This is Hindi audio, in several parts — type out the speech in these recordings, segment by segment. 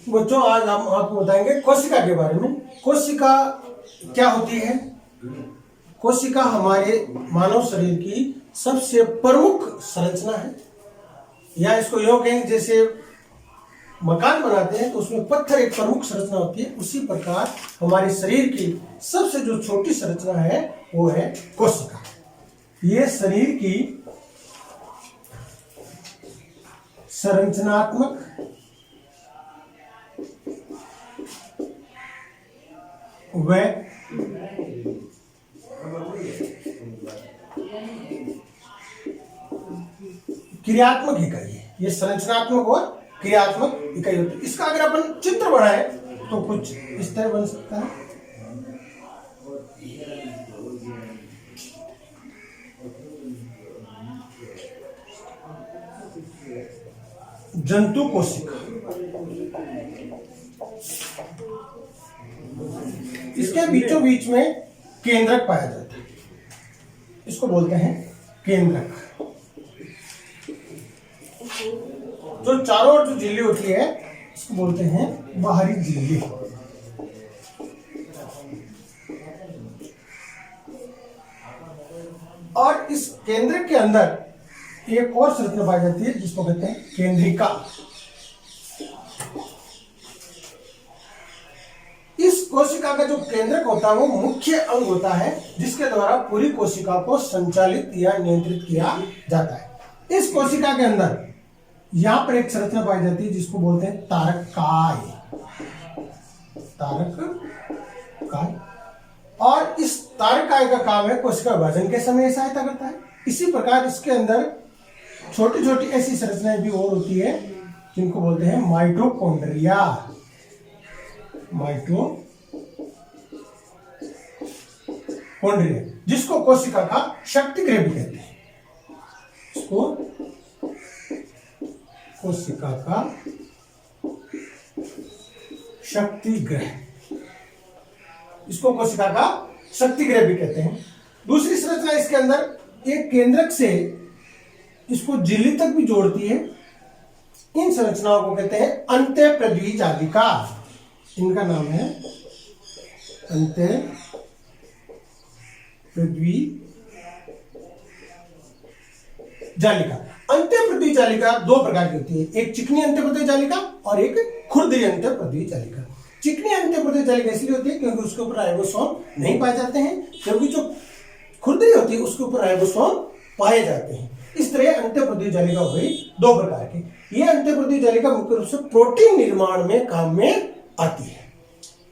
बच्चों आज हम आपको बताएंगे कोशिका के बारे में। कोशिका क्या होती है? कोशिका हमारे मानव शरीर की सबसे प्रमुख संरचना है, या इसको यूं कहें जैसे मकान बनाते हैं तो उसमें पत्थर एक प्रमुख संरचना होती है, उसी प्रकार हमारे शरीर की सबसे जो छोटी संरचना है वो है कोशिका। ये शरीर की संरचनात्मक व क्रियात्मक इकाई है। ये संरचनात्मक और क्रियात्मक इकाई होती है। इसका अगर अपन चित्र बनाए तो कुछ इस तरह बन सकता है। जंतु कोशिका, इसके बीचों बीच में केंद्रक पाया जाता है, इसको बोलते हैं केंद्रक। जो चारों ओर जो झिल्ली होती है इसको बोलते हैं बाहरी झिल्ली। और इस केंद्रक के अंदर एक और संरचना पाई जाती है जिसको कहते हैं केंद्रिका। इस कोशिका का जो केंद्रक होता है वो मुख्य अंग होता है जिसके द्वारा पूरी कोशिका को संचालित या नियंत्रित किया जाता है। इस कोशिका के अंदर यहां पर एक संरचना पाई जाती है जिसको बोलते हैं तारककाय। तारककाय, और इस तारककाय का काम है कोशिका विभाजन के समय सहायता करता है। इसी प्रकार इसके अंदर छोटी छोटी ऐसी संरचनाएं भी और होती है जिनको बोलते हैं माइटोकॉन्ड्रिया। माइटोकॉन्ड्रिया, जिसको कोशिका का शक्तिगृह भी कहते हैं। इसको कोशिका का शक्तिगृह, इसको कोशिका का शक्तिगृह भी कहते हैं। दूसरी संरचना इसके अंदर एक केंद्रक से इसको झिल्ली तक भी जोड़ती है। इन संरचनाओं को कहते हैं अंत्यप्रद्वी जालिका। इनका नाम है अंत्यप्रद्वी जालिका। अंत्यप्रद्वी जालिका दो प्रकार की होती है, एक चिकनी अंत्यप्रद्वी जालिका और एक खुरदरी अंत्यप्रद्वी जालिका। चिकनी अंत्यप्रद्वी जालिका इसलिए होती है क्योंकि उसके ऊपर राइबोसोम नहीं पाए जाते हैं, जबकि जो खुरदरी होती है उसके ऊपर राइबोसोम पाए जाते हैं। इस तरह अंत्यप्रद्वी जालिका हो गई दो प्रकार की। ये अंत्यप्रद्वी जालिका मुख्य रूप से प्रोटीन निर्माण में काम में आती है।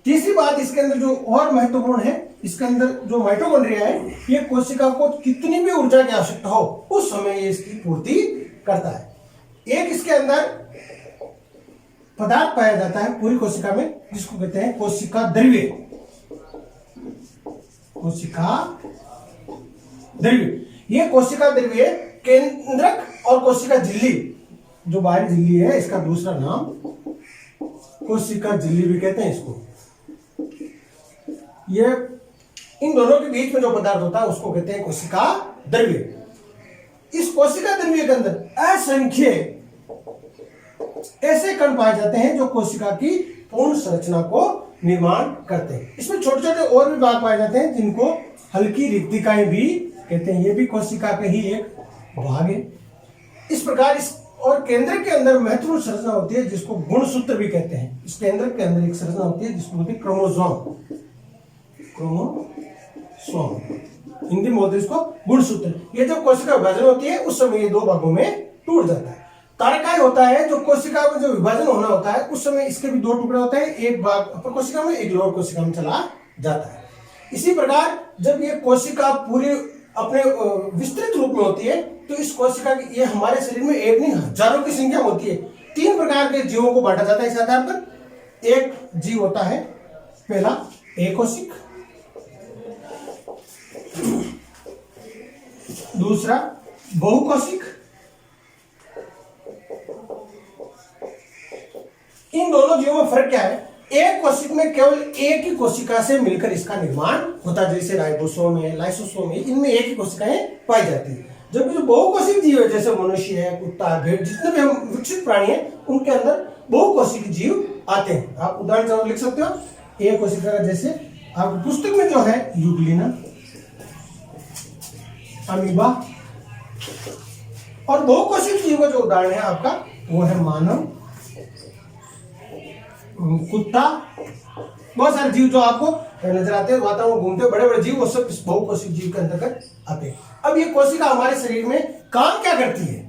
तीसरी बात इसके अंदर जो और महत्वपूर्ण है, इसके अंदर जो माइटोकॉन्ड्रिया है ये कोशिका को कितनी भी ऊर्जा की आवश्यकता हो उस समय ये इसकी पूर्ति करता है। एक इसके अंदर पदार्थ पाया जाता है पूरी कोशिका में जिसको कहते हैं कोशिका द्रव्य। कोशिका द्रव्य, ये कोशिका द्रव्य केंद्रक और कोशिका झिल्ली जो बाहरी झिल्ली है इसका दूसरा नाम कोशिका झिल्ली भी कहते हैं इसको। ये इन दोनों के बीच में जो पदार्थ होता है उसको कहते हैं कोशिका द्रव्य। इस कोशिका द्रव्य के अंदर असंख्य ऐसे कण पाए जाते हैं जो कोशिका की पूर्ण संरचना को निर्माण करते हैं। इसमें छोटे छोटे और भी भाग पाए जाते हैं जिनको हल्की रिक्तिकाएं भी कहते हैं। ये भी कोशिका का ही एक भाग है। इस प्रकार इस और केंद्र के अंदर महत्वपूर्ण संरचना होती है जिसको गुणसूत्र भी कहते हैं। इस केंद्र के अंदर एक संरचना होती है जिसको बोलते हैं क्रोमोसोम। क्रोमोसोम हिंदी में बोलते हैं इसको गुणसूत्र। ये जब कोशिका विभाजन होती है उस समय ये दो भागों में टूट जाता है। तारकाय होता है जो कोशिका में जो विभाजन होना होता है उस समय इसके भी दो टुकड़े होते हैं, एक भाग अपर कोशिका में एक लोअर कोशिका में चला जाता है। इसी प्रकार जब ये कोशिका पूरी अपने विस्तृत रूप में होती है तो इस कोशिका की ये हमारे शरीर में एक नहीं हजारों की संख्या में होती है। तीन प्रकार के जीवों को बांटा जाता है इस आधार पर। एक जीव होता है पहला एकोशिक, दूसरा बहुकोशिक। इन दोनों जीवों में फर्क क्या है? एक कोशिक में केवल एक ही कोशिका से मिलकर इसका निर्माण होता है, जैसे राइबोसोम है, लाइसोसोम है, इनमें एक ही कोशिकाएं पाई जाती है। जबकि जो बहुकोशिक जीव है जैसे मनुष्य है, कुत्ता, भेड़, जितने भी हम विकसित प्राणी हैं उनके अंदर बहुकोशिक जीव आते हैं। आप उदाहरण जरूर लिख सकते हो। एक कोशिका का जैसे आपकी पुस्तक में जो है यूग्लिना, अमीबा, और बहुकोशिकीय जीव का जो उदाहरण है आपका वो है मानव, कुत्ता, बहुत सारे जीव जो आपको नजर आते हैं, वातावरण घूमते बड़े बड़े जीव, वो सब इस बहुकोशिकीय जीव के अंतर्गत आते हैं। अब ये कोशिका हमारे शरीर में काम क्या करती है?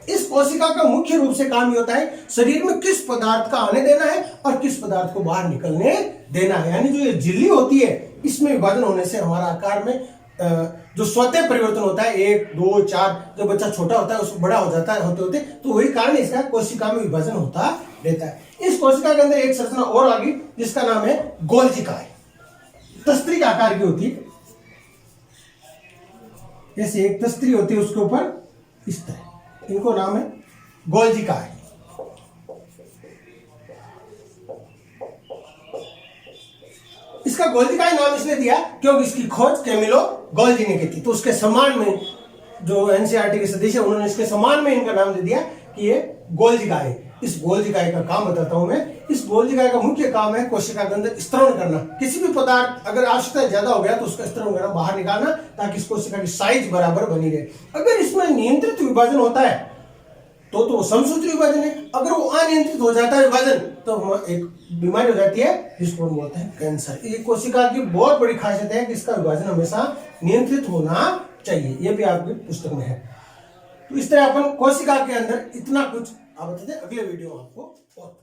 इस कोशिका का मुख्य रूप से काम ये होता है शरीर में किस पदार्थ का आने देना है और किस पदार्थ को बाहर निकलने देना है। यानी जो ये झिल्ली होती है, इसमें विभाजन होने से हमारा आकार में जो स्वतः परिवर्तन होता है, 1, 2, 4, जब बच्चा छोटा होता है उसको बड़ा हो जाता है होते होते, तो वही कारण इसका कोशिका में विभाजन होता रहता है। इस कोशिका के अंदर एक संरचना और आ गई जिसका नाम है गोल्जिका है। तस्त्री के आकार की होती है, जैसे एक तस्त्री होती है उसके ऊपर इस तरह, इनको नाम है गोल्जिका है। इसका गोल्जिकाई नाम इसलिए दिया क्योंकि इसकी खोज कैमिलो गोल्जी ने की थी। तो उसके सम्मान में जो एनसीईआरटी के सदस्य है उन्होंने इसके सम्मान में इनका नाम दे दिया कि ये गोल्जिकाई है। इस गोल्जिकाई का काम बताता हूं मैं। इस गोल्जिकाई का मुख्य काम है कोशिका के अंदर स्त्रवण करना। किसी भी पदार्थ अगर आवश्यकता ज्यादा हो गया तो उसका स्त्रवण करना, बाहर निकालना, ताकि इस कोशिका की साइज बराबर बनी रहे। अगर इसमें नियंत्रित विभाजन होता है तो समसूत्री विभाजन है। अगर वो अनियंत्रित हो जाता है विभाजन तो एक बीमारी हो जाती है जिसको हम बोलते हैं कैंसर। ये कोशिका की बहुत बड़ी खासियत है कि इसका विभाजन हमेशा नियंत्रित होना चाहिए। ये भी आपकी पुस्तक में है। तो इस तरह अपन कोशिका के अंदर इतना कुछ आप बताते हैं। अगले वीडियो आपको और